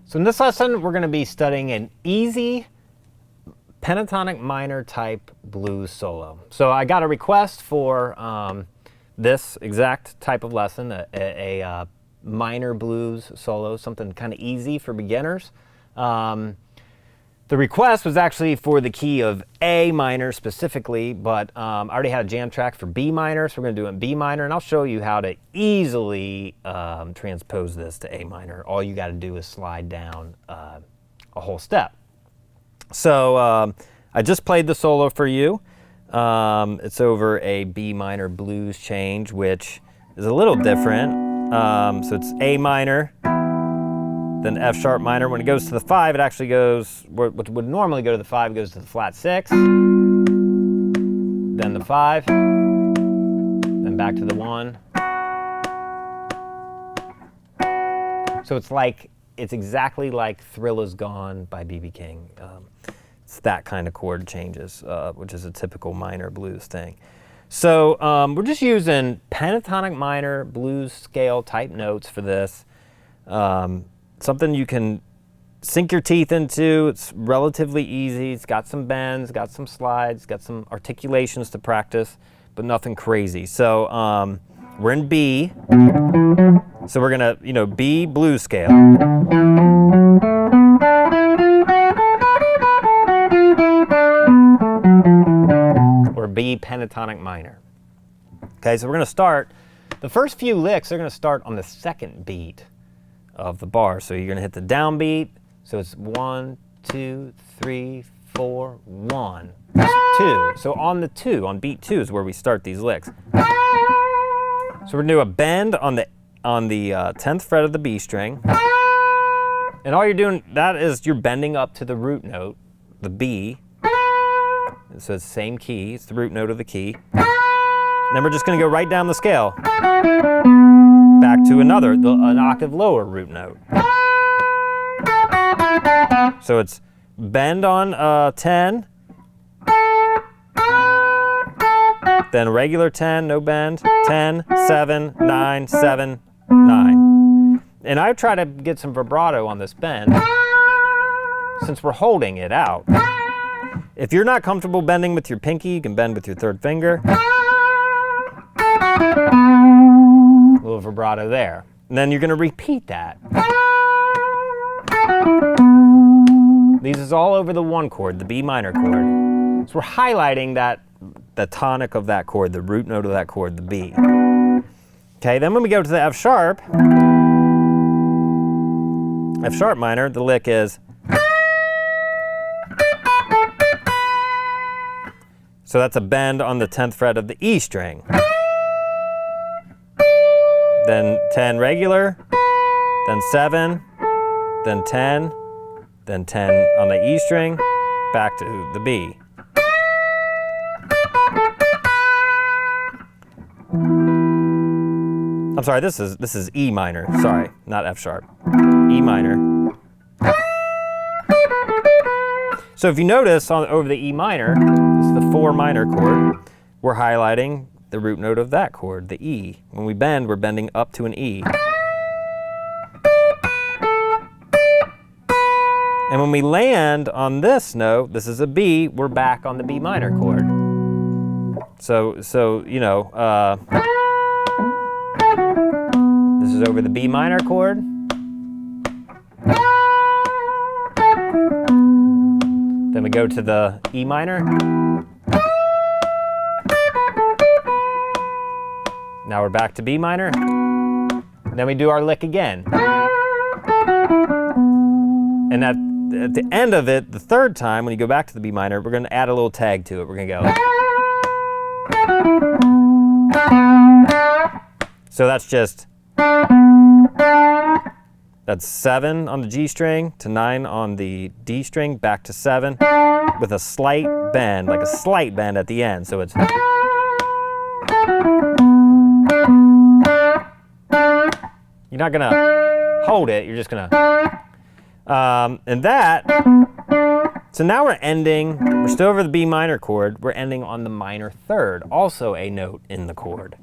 So in this lesson, we're going to be studying an easy pentatonic minor type blues solo. So I got a request for this exact type of lesson, a minor blues solo, something kind of easy for beginners. The request was actually for the key of A minor specifically, but I already had a jam track for B minor, so we're going to do it in B minor, and I'll show you how to easily transpose this to A minor. All you got to do is slide down a whole step. So I just played the solo for you. It's over a B minor blues change, which is a little different. So it's A minor, then F sharp minor. When it goes to the 5, it actually goes, what would normally go to the 5 goes to the flat 6, then the 5, then back to the 1. So it's exactly like Thrill Is Gone by B.B. King. It's that kind of chord changes, which is a typical minor blues thing. So we're just using pentatonic minor blues scale type notes for this. Something you can sink your teeth into. It's relatively easy. It's got some bends, got some slides, got some articulations to practice, but nothing crazy. So we're in B. So we're gonna, B blues scale. Or B pentatonic minor. Okay, so we're gonna start. The first few licks are gonna start on the second beat of the bar. So you're gonna hit the downbeat. So it's 1, 2, 3, 4, 1, 2. So on the 2, on beat 2 is where we start these licks. So we're gonna do a bend on the 10th fret of the B string. And all you're doing, that is you're bending up to the root note, the B. So it's the same key, it's the root note of the key. Then we're just gonna go right down the scale. Back to an octave lower root note. So it's bend on 10, then regular 10, no bend, 10, 7, 9, 7, 9. And I try to get some vibrato on this bend since we're holding it out. If you're not comfortable bending with your pinky, you can bend with your third finger. A little vibrato there. And then you're going to repeat that. These is all over the 1 chord, the B minor chord. So we're highlighting the tonic of that chord, the root note of that chord, the B. Okay, then when we go to the F sharp minor, the lick is. So that's a bend on the 10th fret of the E string. Then 10 regular, then 7, then 10, then 10 on the E string, back to the B. I'm sorry, this is E minor. Sorry, not F sharp. E minor. So if you notice over the E minor, this is the 4 minor chord, we're highlighting the root note of that chord, the E. When we bend, we're bending up to an E. And when we land on this note, this is a B, we're back on the B minor chord. So this is over the B minor chord. Then we go to the E minor. Now we're back to B minor. And then we do our lick again. And at the end of it, the third time, when you go back to the B minor, we're going to add a little tag to it. We're going to go. So that's just, that's 7 on the G string to 9 on the D string, back to 7 with a slight bend, like a slight bend at the end. So it's. You're not going to hold it, you're just going to. And that, so now we're ending, we're still over the B minor chord, we're ending on the minor third, also a note in the chord.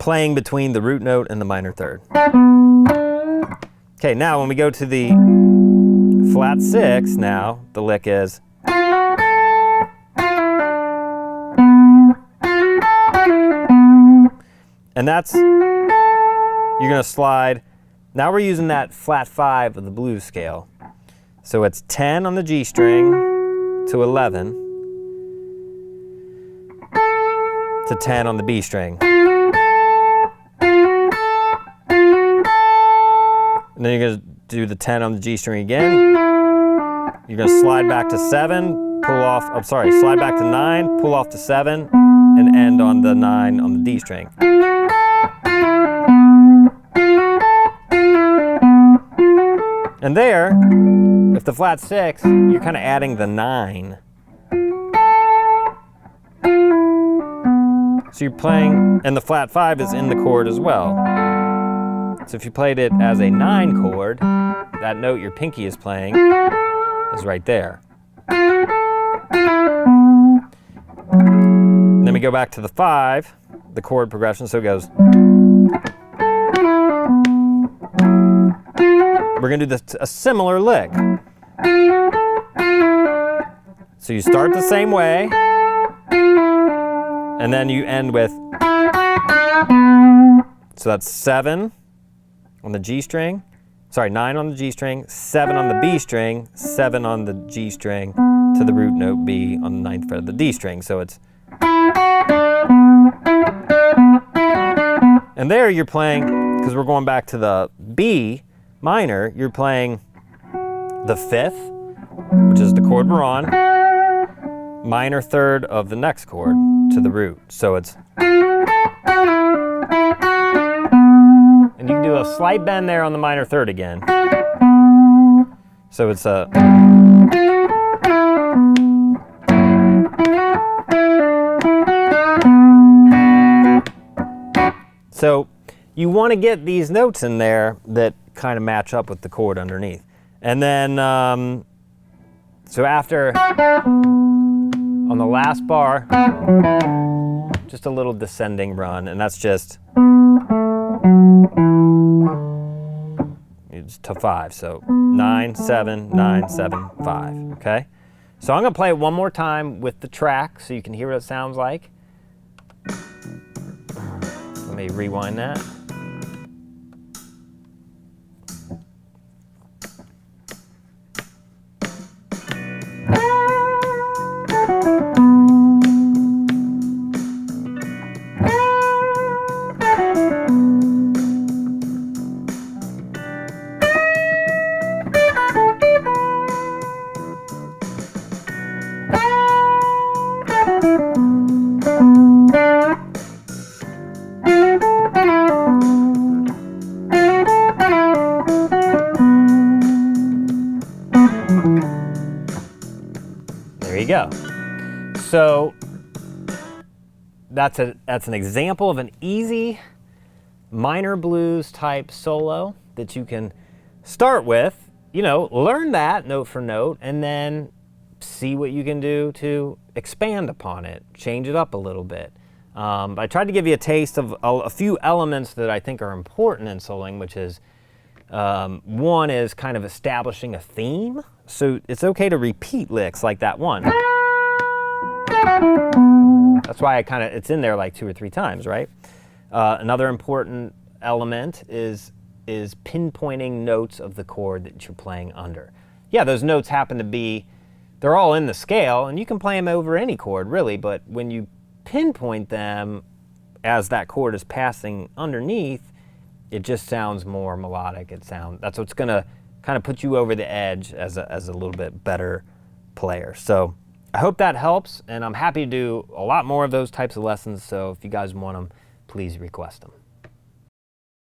playing between the root note and the minor third. Okay, now when we go to the flat 6, now the lick is. And that's, you're going to slide. Now we're using that flat 5 of the blues scale. So it's 10 on the G string to 11 to 10 on the B string. And then you're going to do the 10 on the G string again. You're going to slide back to 7, pull off, I'm sorry, slide back to 9, pull off to 7, and end on the 9 on the D string. And there, if the flat 6, you're kind of adding the 9. So you're playing, and the flat 5 is in the chord as well. So if you played it as a 9 chord, that note your pinky is playing is right there. Then we go back to the 5, the chord progression, so it goes. We're going to do a similar lick. So you start the same way, and then you end with, so that's 7 on the G string, sorry, 9 on the G string, 7 on the B string, 7 on the G string to the root note B on the 9th fret of the D string. So it's, and there you're playing, because we're going back to the B minor, you're playing the 5th, which is the chord we're on, minor third of the next chord to the root. So it's, and you can do a slight bend there on the minor third again. So it's a, so you want to get these notes in there that kind of match up with the chord underneath. And then, so after, on the last bar, just a little descending run, and that's just, it's to 5, so 9, 7, 9, 7, 5, okay? So I'm going to play it one more time with the track so you can hear what it sounds like. Let me rewind that. There you go. So that's an example of an easy minor blues type solo that you can start with, learn that note for note, and then see what you can do to expand upon it, change it up a little bit. I tried to give you a taste of a few elements that I think are important in soloing, which is one is kind of establishing a theme. So it's okay to repeat licks like that one. That's why it's in there like 2 or 3 times, right? Another important element is pinpointing notes of the chord that you're playing under. Yeah, those notes happen to be, they're all in the scale, and you can play them over any chord, really, but when you pinpoint them as that chord is passing underneath, it just sounds more melodic. That's what's going to kind of put you over the edge as a little bit better player. So I hope that helps, and I'm happy to do a lot more of those types of lessons, so if you guys want them, please request them.